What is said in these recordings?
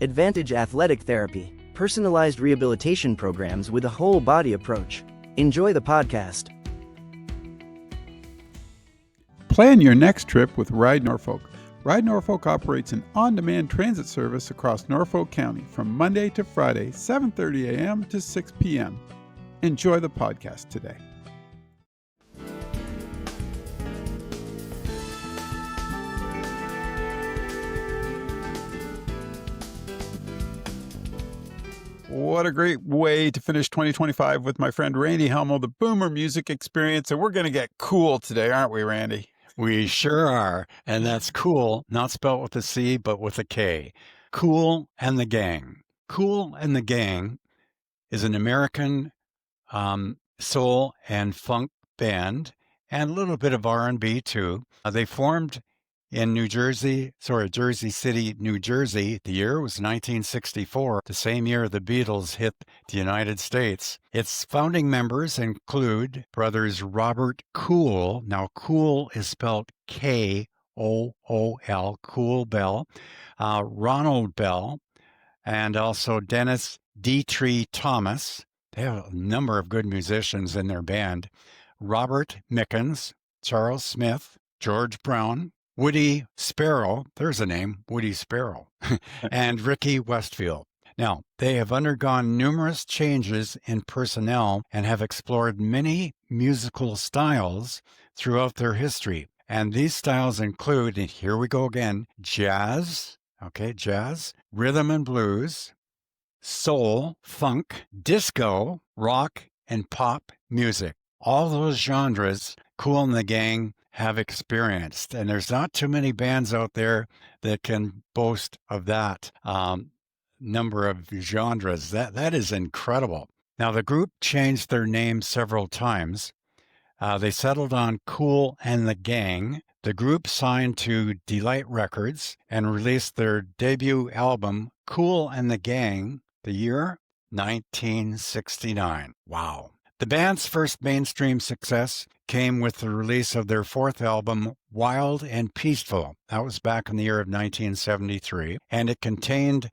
Advantage Athletic Therapy, personalized rehabilitation programs with a whole body approach. Enjoy the podcast. Plan your next trip with Ride Norfolk. Ride Norfolk operates an on-demand transit service across Norfolk County from Monday to Friday, 7:30 a.m. to 6 p.m. Enjoy the podcast today. What a great way to finish 2025 with my friend Randy Helmo, the Boomer Music Experience. And we're going to get cool today, aren't we, Randy? We sure are. And that's cool, not spelled with a C, but with a K. Kool and the Gang. Kool and the Gang is an American soul and funk band and a little bit of R&B too. They formed in Jersey City, New Jersey. The year was 1964, the same year the Beatles hit the United States. Its founding members include brothers Robert Kool. Now, Kool is spelled K-O-O-L, Kool Bell, Ronald Bell, and also Dennis Dietrich Thomas. They have a number of good musicians in their band. Robert Mickens, Charles Smith, George Brown, Woody Sparrow, there's a name, Woody Sparrow, and Ricky Westfield. Now, they have undergone numerous changes in personnel and have explored many musical styles throughout their history. And these styles include, and here we go again, jazz, rhythm and blues, soul, funk, disco, rock, and pop music. All those genres, Kool and the Gang have experienced. And there's not too many bands out there that can boast of that number of genres. That is incredible. Now, the group changed their name several times. They settled on Kool and the Gang. The group signed to Delight Records and released their debut album, Kool and the Gang, the year 1969. Wow. The band's first mainstream success came with the release of their fourth album, Wild and Peaceful. That was back in the year of 1973, and it contained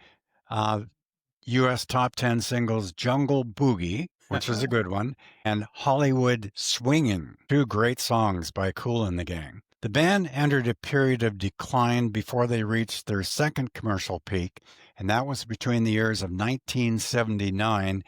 U.S. top 10 singles Jungle Boogie, which was a good one, and Hollywood Swinging, two great songs by Kool and the Gang. The band entered a period of decline before they reached their second commercial peak, and that was between the years of 1979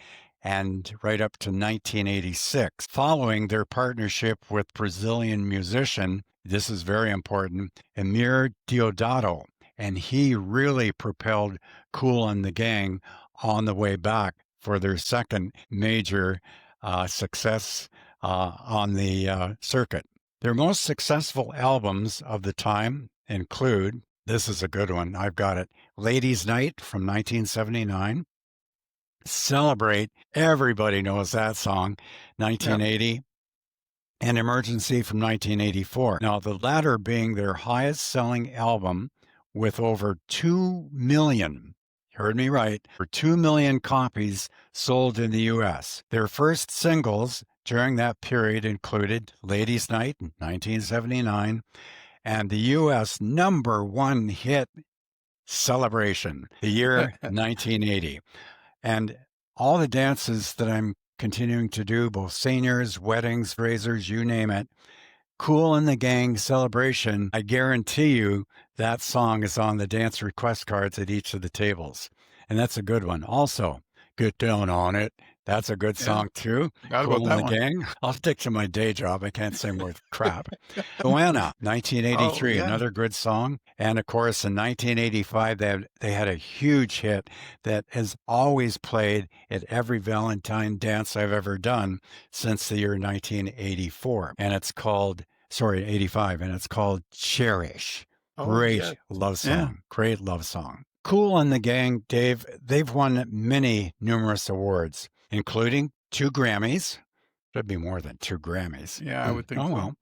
and right up to 1986. Following their partnership with Brazilian musician, this is very important, Emir Deodato, and he really propelled Kool and the Gang on the way back for their second major success on the circuit. Their most successful albums of the time include, this is a good one, I've got it, Ladies' Night from 1979, Celebrate, everybody knows that song, 1980, and Emergency from 1984. Now, the latter being their highest-selling album with over 2 million, heard me right, for 2 million copies sold in the U.S. Their first singles during that period included Ladies' Night in 1979 and the U.S. #1 hit, Celebration, the year 1980. And all the dances that I'm continuing to do, both seniors, weddings, razors, you name it, Kool and the Gang Celebration, I guarantee you that song is on the dance request cards at each of the tables. And that's a good one. Also, Get Down on It. That's a good song, too. Kool and the Gang. I'll stick to my day job. I can't say more crap. Joanna, 1983, another good song. And, of course, in 1985, they had a huge hit that has always played at every Valentine dance I've ever done since the year 1984. And it's called, 85, and it's called Cherish. Great love song. Yeah. Great love song. Kool and the Gang, Dave, they've won numerous awards, including 2 Grammys. Should be more than 2 Grammys. Yeah, I would think so. Well.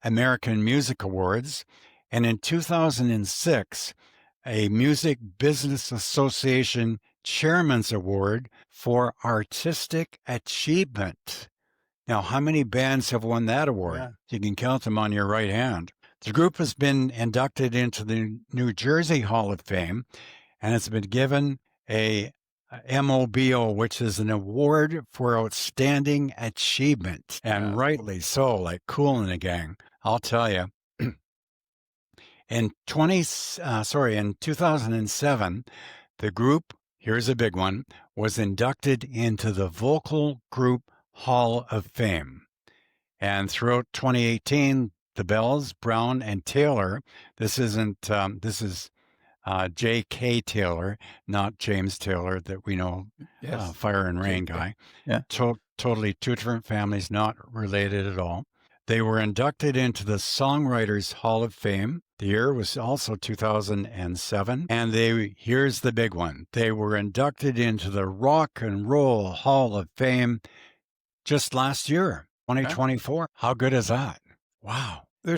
American Music Awards. And in 2006, a Music Business Association Chairman's Award for Artistic Achievement. Now, how many bands have won that award? Yeah. You can count them on your right hand. The group has been inducted into the New Jersey Hall of Fame and it's been given a MOBO, which is an award for outstanding achievement, and rightly so, like Kool and the Gang. I'll tell you. In 2007, the group, here's a big one, was inducted into the Vocal Group Hall of Fame. And throughout 2018, the Bells, Brown, and Taylor, this is J.K. Taylor, not James Taylor that we know, Fire and Rain guy. Yeah. Totally two different families, not related at all. They were inducted into the Songwriters Hall of Fame. The year was also 2007. And here's the big one. They were inducted into the Rock and Roll Hall of Fame just last year, 2024. How good is that? Wow. They're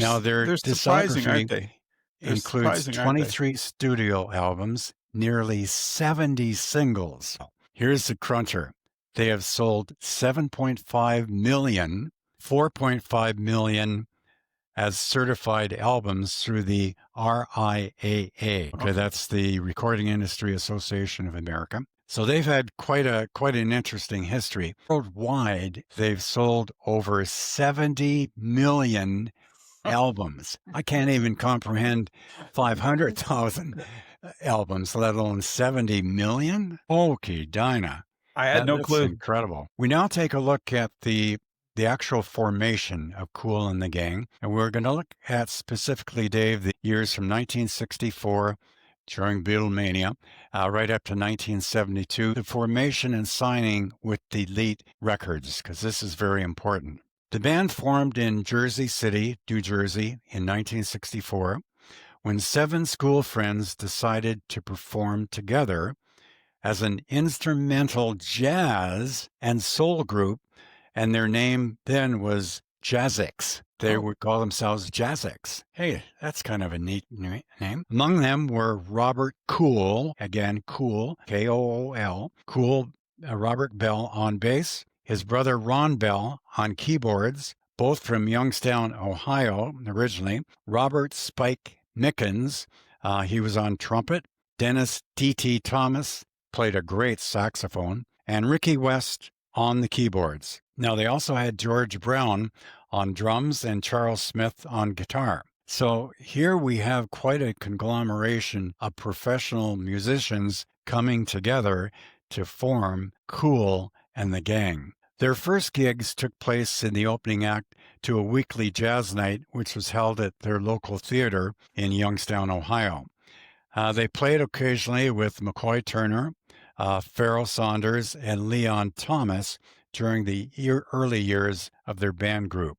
surprising, aren't they? Includes 23 studio albums, nearly 70 singles. Here's the cruncher. They have sold 7.5 million, 4.5 million as certified albums through the RIAA. Okay, that's the Recording Industry Association of America. So they've had quite an interesting history. Worldwide, they've sold over 70 million albums. I can't even comprehend 500,000 albums, let alone 70 million. Okay, Dinah. I had no clue. Incredible. We now take a look at the actual formation of Kool and the Gang, and we're going to look at specifically, Dave, the years from 1964 during Beatlemania, right up to 1972, the formation and signing with Delete Records, because this is very important. The band formed in Jersey City, New Jersey in 1964 when 7 school friends decided to perform together as an instrumental jazz and soul group, and their name then was Jazzix. They would call themselves Jazzix. Hey, that's kind of a neat name. Among them were Robert Kool, again, Kool, Kool, Kool, Robert Bell on bass, his brother Ron Bell on keyboards, both from Youngstown, Ohio, originally. Robert Spike Mickens, he was on trumpet. Dennis D.T. Thomas played a great saxophone. And Ricky West on the keyboards. Now, they also had George Brown on drums and Charles Smith on guitar. So here we have quite a conglomeration of professional musicians coming together to form Kool and the Gang. Their first gigs took place in the opening act to a weekly jazz night, which was held at their local theater in Youngstown, Ohio. They played occasionally with McCoy Turner, Pharoah Saunders, and Leon Thomas during the early years of their band group.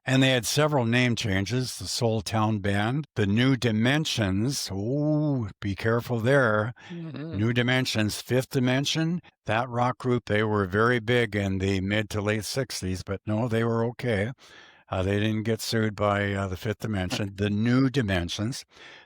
And they had several name changes, the Soul Town Band, the New Dimensions, be careful there, New Dimensions, Fifth Dimension, that rock group, they were very big in the mid to late 60s, but no, they were okay. They didn't get sued by the Fifth Dimension, the New Dimensions.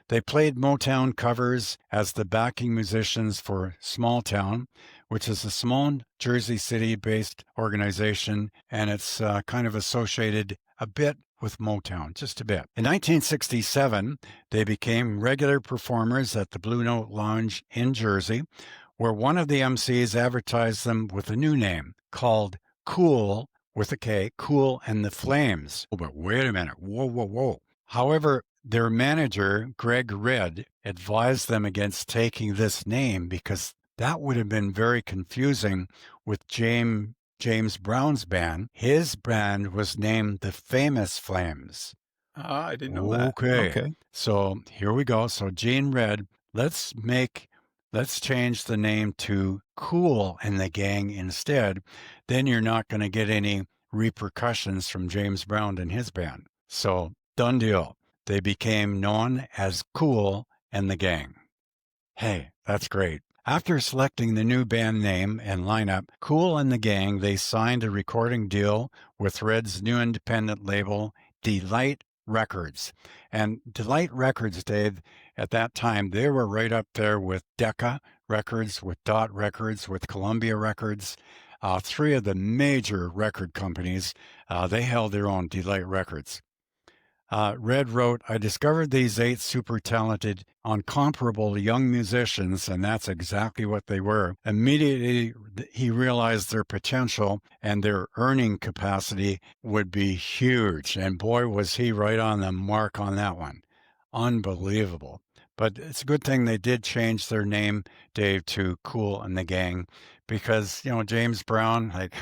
They played Motown covers as the backing musicians for Small Town, which is a small Jersey City-based organization, and it's kind of associated a bit with Motown, just a bit. In 1967, they became regular performers at the Blue Note Lounge in Jersey, where one of the MCs advertised them with a new name called Kool, with a K, Kool and the Flames. Oh, but wait a minute. Whoa. However, their manager, Greg Red, advised them against taking this name because that would have been very confusing with James Brown's band. His band was named the Famous Flames. I didn't know that. Okay. So here we go. So Gene Red, let's change the name to Kool and the Gang instead. Then you're not going to get any repercussions from James Brown and his band. So done deal. They became known as Kool and the Gang. Hey, that's great. After selecting the new band name and lineup, Kool and the Gang, they signed a recording deal with Red's new independent label, Delite Records. And Delite Records, Dave, at that time, they were right up there with Decca Records, with Dot Records, with Columbia Records. 3 of the major record companies, they held their own Delite Records. Red wrote, I discovered these 8 super talented, incomparable young musicians, and that's exactly what they were. Immediately, he realized their potential and their earning capacity would be huge. And boy, was he right on the mark on that one. Unbelievable. But it's a good thing they did change their name, Dave, to Kool and the Gang, because, James Brown, like,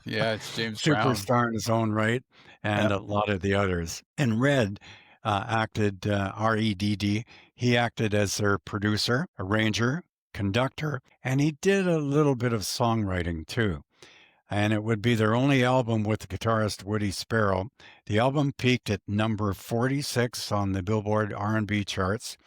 Yeah, it's James Brown. superstar in his own right, and Yep. a lot of the others. And Red acted, REDD, he acted as their producer, arranger, conductor, and he did a little bit of songwriting too. And it would be their only album with the guitarist Woody Sparrow. The album peaked at number 46 on the Billboard R&B charts.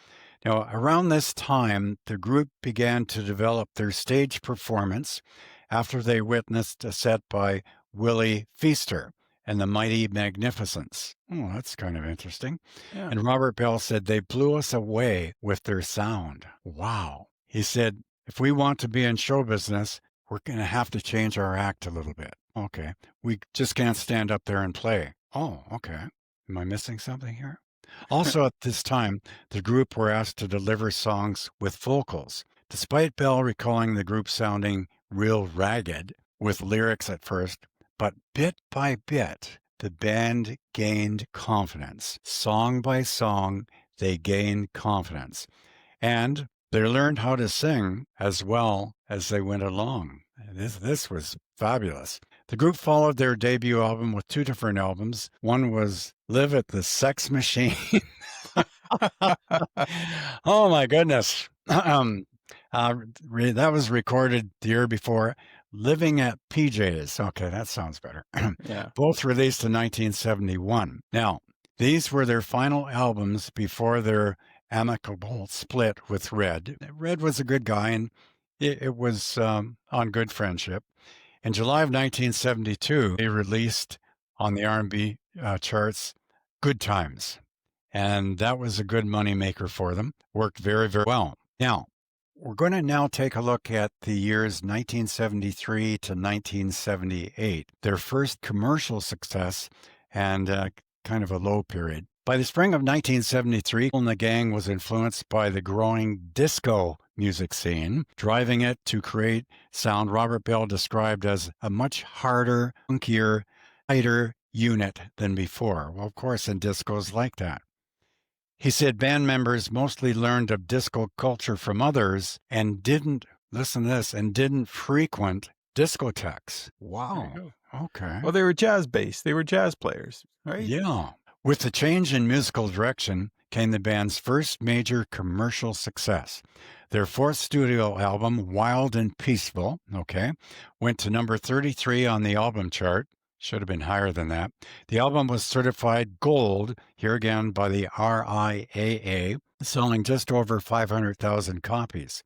Now, around this time, the group began to develop their stage performance after they witnessed a set by Willie Feaster and the Mighty Magnificents. Oh, that's kind of interesting. Yeah. And Robert Bell said they blew us away with their sound. Wow. He said, if we want to be in show business, we're going to have to change our act a little bit. Okay. We just can't stand up there and play. Oh, okay. Am I missing something here? Also, at this time, the group were asked to deliver songs with vocals. Despite Bell recalling the group sounding real ragged with lyrics at first, but bit by bit, the band gained confidence. Song by song, they gained confidence. And they learned how to sing as well as they went along. This was fabulous. The group followed their debut album with 2 different albums. One was Live at the Sex Machine. Oh my goodness. That was recorded the year before. Living at PJ's. Okay, that sounds better. Yeah. Both released in 1971. Now, these were their final albums before their amicable split with Red. Red was a good guy, and it was on good friendship. In July of 1972, they released on the R&B charts Good Times, and that was a good moneymaker for them. Worked very, very well. Now, we're going to now take a look at the years 1973 to 1978, their first commercial success and kind of a low period. By the spring of 1973, Kool and the Gang was influenced by the growing disco music scene, driving it to create sound Robert Bell described as a much harder, funkier, tighter unit than before. Well, of course, in discos like that. He said band members mostly learned of disco culture from others and didn't, listen to this, and didn't frequent discotheques. Wow. Okay. Well, they were jazz based. They were jazz players, right? Yeah. With the change in musical direction came the band's first major commercial success. Their 4th studio album, Wild and Peaceful, went to number 33 on the album chart. Should have been higher than that. The album was certified gold, here again by the RIAA, selling just over 500,000 copies.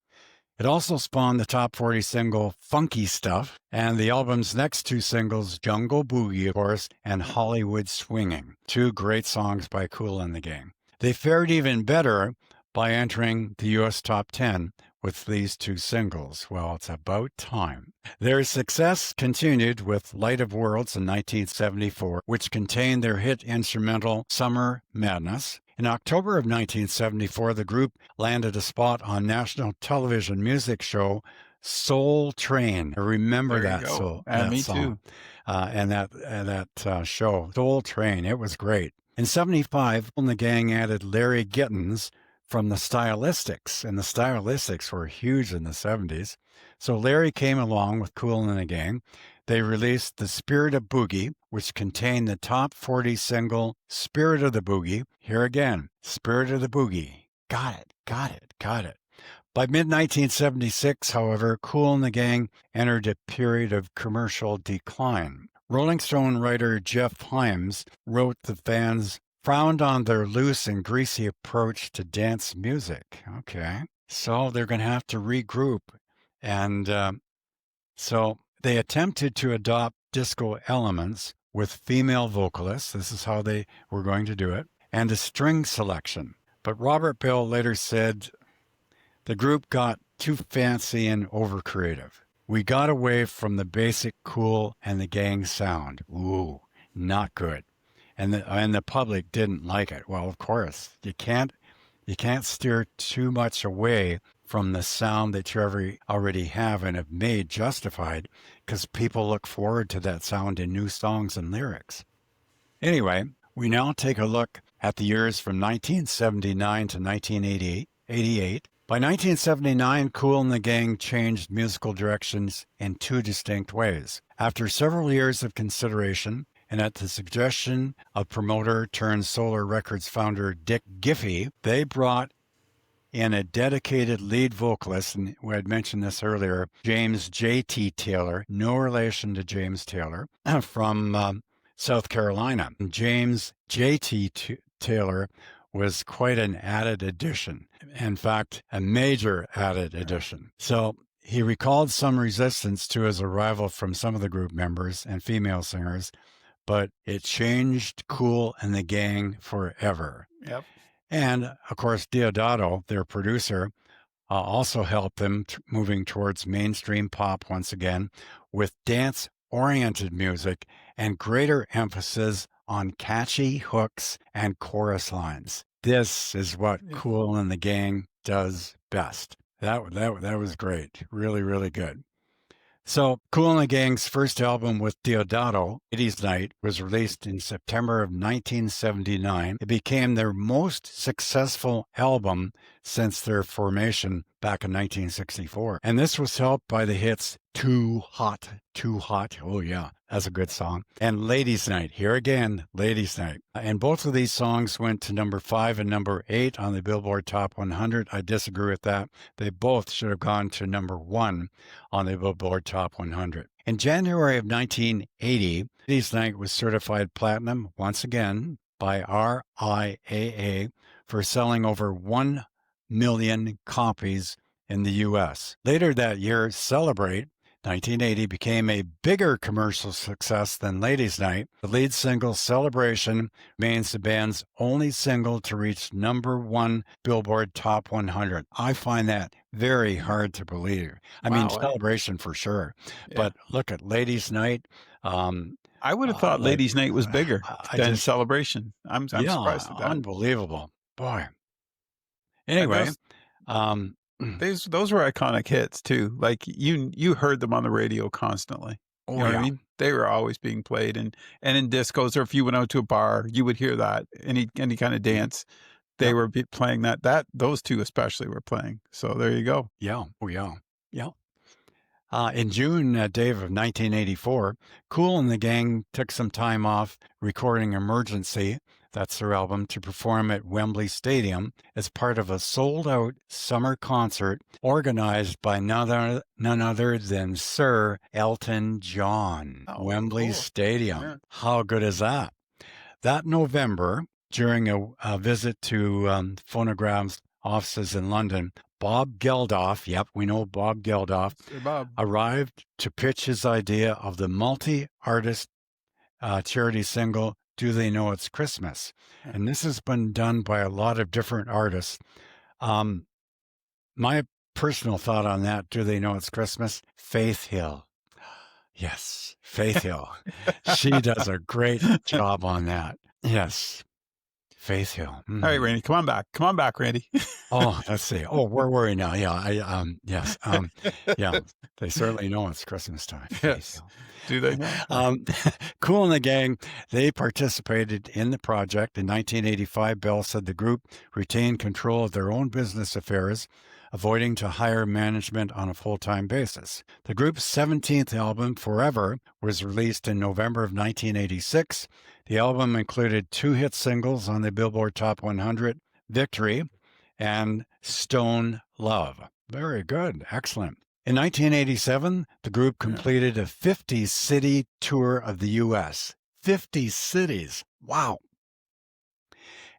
It also spawned the top 40 single Funky Stuff, and the album's next 2 singles, Jungle Boogie, of course, and Hollywood Swinging. 2 great songs by Kool and the Gang. They fared even better by entering the U.S. top 10 with these 2 singles. Well, it's about time. Their success continued with Light of Worlds in 1974, which contained their hit instrumental Summer Madness. In October of 1974, the group landed a spot on national television music show Soul Train. I remember that song. Me too. And that show, Soul Train. It was great. In 75, Kool and the Gang added Larry Gittins from the Stylistics, and the Stylistics were huge in the 70s. So Larry came along with Kool and the Gang. They released The Spirit of Boogie, which contained the top 40 single Spirit of the Boogie. Here again, Spirit of the Boogie. Got it. By mid-1976, however, Kool and the Gang entered a period of commercial decline. Rolling Stone writer Jeff Himes wrote the fans frowned on their loose and greasy approach to dance music. Okay. So they're going to have to regroup. And so they attempted to adopt disco elements with female vocalists. This is how they were going to do it. And a string selection. But Robert Bell later said the group got too fancy and over creative. We got away from the basic Kool and the Gang sound. Ooh, not good. and the public didn't like it. Well, of course, you can't steer too much away from the sound that you already have and have made justified, because people look forward to that sound in new songs and lyrics. Anyway, we now take a look at the years from 1979 to 1988. By 1979, Kool and the Gang changed musical directions in two distinct ways. After several years of consideration, and at the suggestion of promoter turned Solar Records founder Dick Giffey, they brought in a dedicated lead vocalist, and we had mentioned this earlier, James J.T. Taylor, no relation to James Taylor, from South Carolina. James J.T. Taylor was quite an added addition. In fact, a major added addition. So he recalled some resistance to his arrival from some of the group members and female singers, but it changed Kool and the Gang forever. Yep. And, of course, Deodato, their producer, also helped them moving towards mainstream pop once again with dance-oriented music and greater emphasis on catchy hooks and chorus lines. This is what Kool and the Gang does best. That was great. Really, really good. So Kool and the Gang's first album with Deodato, Ladies' Night, was released in September of 1979. It became their most successful album since their formation back in 1964. And this was helped by the hits Too Hot, oh yeah, that's a good song, and Ladies' Night, here again, Ladies' Night. And both of these songs went to number 5 and number 8 on the Billboard Top 100. I disagree with that. They both should have gone to number 1 on the Billboard Top 100. In January of 1980, Ladies' Night was certified platinum once again by RIAA for selling over 1 million copies in the U.S. Later that year, Celebrate, 1980, became a bigger commercial success than Ladies' Night. The lead single, Celebration, remains the band's only single to reach number 1 Billboard Top 100. I find that very hard to believe. I mean, Celebration for sure. Yeah. But look at Ladies' Night. I would have thought Ladies' Night was bigger than Celebration. I'm surprised at that. Unbelievable. Boy. Anyway, those were iconic hits too. Like you heard them on the radio constantly. Oh, you know what I mean? They were always being played, and in discos, or if you went out to a bar, you would hear that. Any kind of dance, they were playing that. Those two especially were playing. So there you go. Yeah. Oh yeah. Yeah. In June, Dave, of 1984, Kool and the Gang took some time off recording Emergency, that's their album, to perform at Wembley Stadium as part of a sold-out summer concert organized by none other than Sir Elton John. Wembley Stadium. Yeah. How good is that? That November, during a visit to Phonogram's offices in London, Bob Geldof, yep, we know Bob Geldof, arrived to pitch his idea of the multi-artist charity single, Do They Know It's Christmas? And this has been done by a lot of different artists. My personal thought on that, Do They Know It's Christmas? Faith Hill. Yes, Faith Hill. She does a great job on that. Yes. Faith Hill. All right, Randy, come on back, Randy. Oh, let's see. Oh, where were we now? Yeah, yes. Yeah, they certainly know it's Christmas time. Yes. Do they? Kool and the Gang, they participated in the project. In 1985, Bell said the group retained control of their own business affairs, avoiding to hire management on a full-time basis. The group's 17th album, Forever, was released in November of 1986. The album included 2 hit singles on the Billboard Top 100, Victory and Stone Love. Very good. Excellent. In 1987, the group completed a 50-city tour of the U.S. 50 cities. Wow.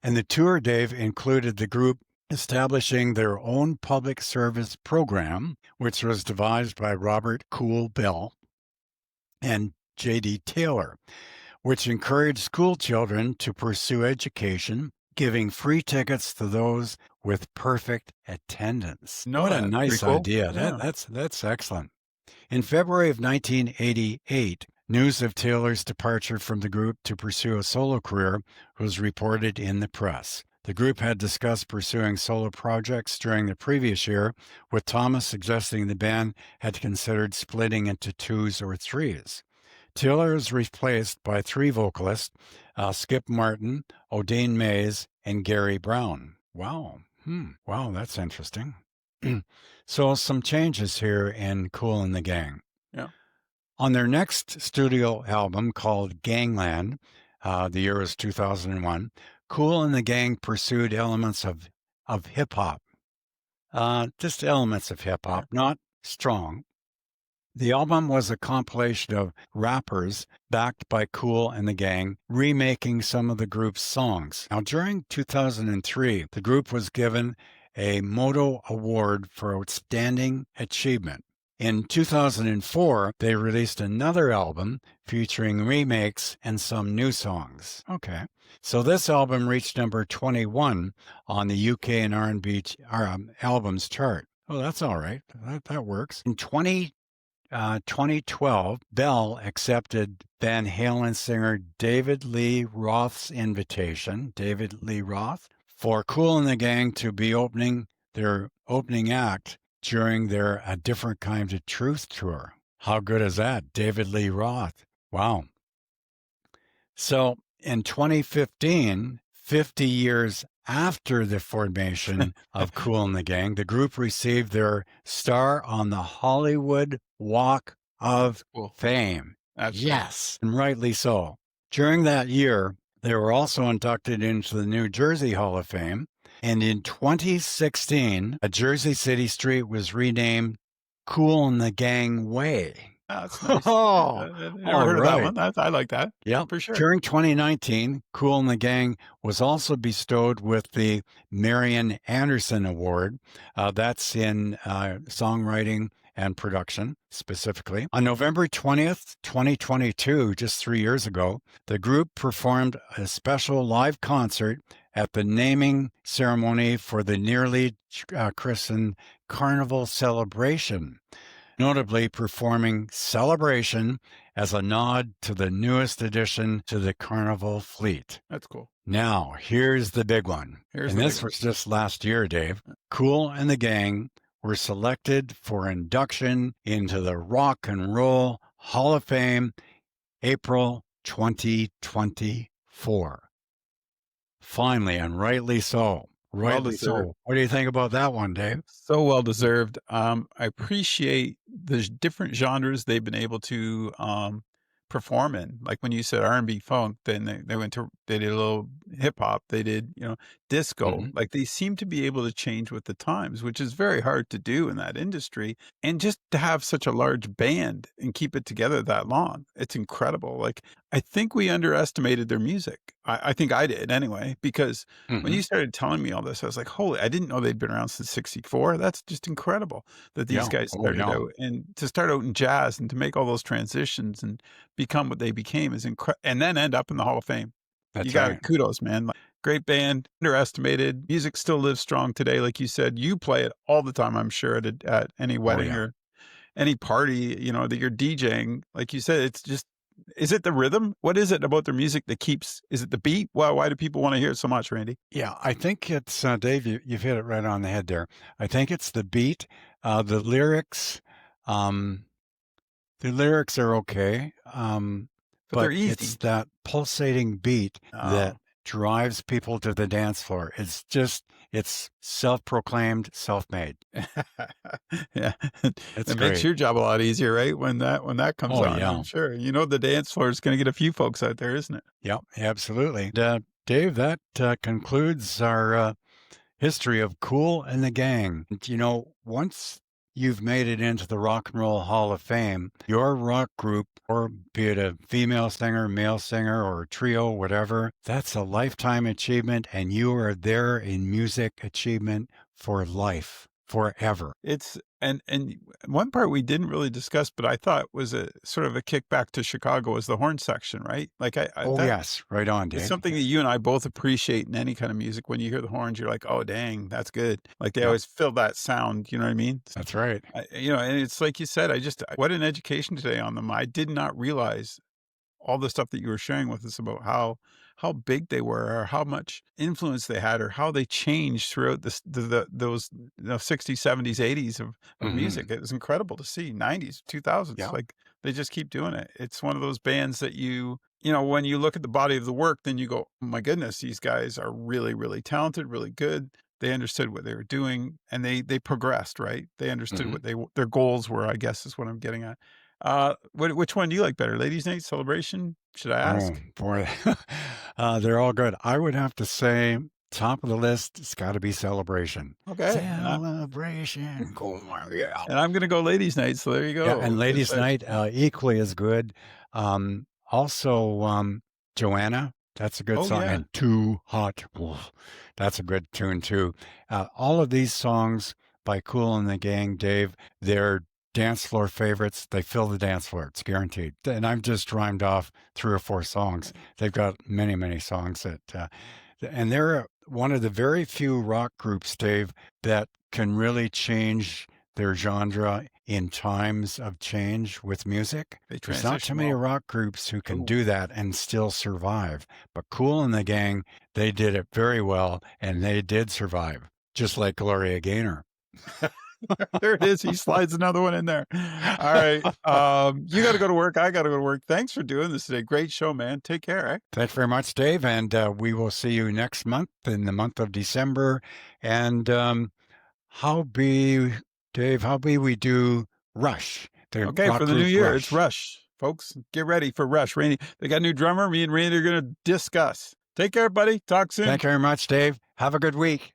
And the tour, Dave, included the group establishing their own public service program, which was devised by Robert Kool Bell and J.D. Taylor, which encouraged school children to pursue education, giving free tickets to those with perfect attendance. What a nice idea. Yeah. That's excellent. In February of 1988, News of Taylor's departure from the group to pursue a solo career was reported in the press. The group had discussed pursuing solo projects during the previous year, with Thomas suggesting the band had considered splitting into twos or threes. Taylor is replaced by 3 vocalists, Skip Martin, O'Dane Mays, and Gary Brown. Wow. Wow, that's interesting. So some changes here in Kool and the Gang. Yeah. On their next studio album called Gangland, the year was 2001, Kool and the Gang pursued elements of hip-hop. Just elements of hip-hop, not strong. The album was a compilation of rappers backed by Kool and the Gang remaking some of the group's songs. Now, during 2003, the group was given a Moto Award for Outstanding Achievement. In 2004, they released another album featuring remakes and some new songs. Okay. So this album reached number 21 on the UK and R&B albums chart. Oh, that's all right. That works. In 2012, Bell accepted Van Halen singer David Lee Roth's invitation, David Lee Roth, for Kool and the Gang to be their opening act during their A Different Kind of Truth tour. How good is that? David Lee Roth. Wow. So in 2015, 50 years after the formation of Kool and the Gang, the group received their star on the Hollywood Walk of Fame. Yes, and rightly so. During that year, they were also inducted into the New Jersey Hall of Fame. And in 2016, a Jersey City street was renamed Kool and the Gang Way. That's nice. Oh, never heard of that one. I like that. Yeah, for sure. During 2019, Kool and the Gang was also bestowed with the Marian Anderson Award. That's in songwriting and production, specifically. On November 20th, 2022, just 3 years ago, the group performed a special live concert at the naming ceremony for the nearly christened Carnival Celebration, notably performing Celebration as a nod to the newest addition to the Carnival fleet. That's cool. Now, here's the big one. This was just last year, Dave. Kool and the Gang were selected for induction into the Rock and Roll Hall of Fame April 2024. Finally, and rightly so. Rightly so. What do you think about that one, Dave? So well deserved. I appreciate the different genres they've been able to perform in. Like when you said R&B funk, then they did a little hip hop, they did, disco. Like they seem to be able to change with the times, which is very hard to do in that industry. And just to have such a large band and keep it together that long, it's incredible. Like I think we underestimated their music. I think I did anyway, because when you started telling me all this, I was like, holy, I didn't know they'd been around since 64. That's just incredible that these guys started out, and to start out in jazz and to make all those transitions and become what they became is incredible, and then end up in the Hall of Fame. You got kudos, man. Like, great band, underestimated. Music still lives strong today. Like you said, you play it all the time, I'm sure, at any wedding or any party, that you're DJing. Like you said, it's just, is it the rhythm? What is it about their music that is it the beat? Why do people want to hear it so much, Randy? Yeah, I think it's, Dave, you've hit it right on the head there. I think it's the beat, the lyrics. The lyrics are okay, but they're easy. It's that pulsating beat that drives people to the dance floor. It's self-proclaimed, self-made. Yeah, it makes your job a lot easier, right? When that comes on, yeah. I'm sure. The dance floor is going to get a few folks out there, isn't it? Yeah, absolutely. Dave, that concludes our history of Kool and the Gang. Once you've made it into the Rock and Roll Hall of Fame, your rock group, or be it a female singer, male singer, or trio, whatever, that's a lifetime achievement, and you are there in music achievement for life. forever. It's and one part we didn't really discuss, but I thought was a sort of a kickback to Chicago was the horn section, right? Like I Oh, that yes. Right on, it's Dave. something that you and I both appreciate in any kind of music. When you hear the horns, you're like, "Oh, dang, that's good." Like they Yep. always fill that sound. You know what I mean? That's right. And it's like you said. What an education today on them. I did not realize all the stuff that you were sharing with us about how big they were, or how much influence they had, or how they changed throughout those 60s, 70s, 80s of Hmm. music. It was incredible to see. 90s, 2000s, Yeah. like they just keep doing it. It's one of those bands that when you look at the body of the work, then you go, oh my goodness, these guys are really, really talented, really good. They understood what they were doing, and they progressed, right? They understood Hmm. what their goals were, I guess is what I'm getting at. Which one do you like better? Ladies' Night, Celebration? Should I Oh, ask? boy. They're all good. I would have to say, top of the list, it's got to be Celebration. Okay, Celebration. Come on, yeah. and I'm gonna go Ladies' Night. So there you Yeah, go. and Ladies' Night, equally as good. Also, Joanna, that's a good Oh song, yeah, and Too Hot, oof, that's a good tune too. All of these songs by Kool and the Gang, Dave, they're dance floor favorites. They fill the dance floor, it's guaranteed. And I've just rhymed off 3 or 4 songs. They've got many, many songs and they're one of the very few rock groups, Dave, that can really change their genre in times of change with music. they There's not too transition many well. rock groups who can Cool. do that and still survive. But Kool and the Gang, they did it very well, and they did survive, just like Gloria Gaynor. There it is. He slides another one in there. All right. You got to go to work. I got to go to work. Thanks for doing this today. Great show, man. Take care. Eh? Thanks very much, Dave, and we will see you next month in the month of December. And how be, Dave, how be we do Rush, the Okay. rock For the new group year, it's Rush. Rush, folks. Get ready for Rush. Randy, they got a new drummer. Me and Randy are going to discuss. Take care, buddy. Talk soon. Thank you very much, Dave. Have a good week.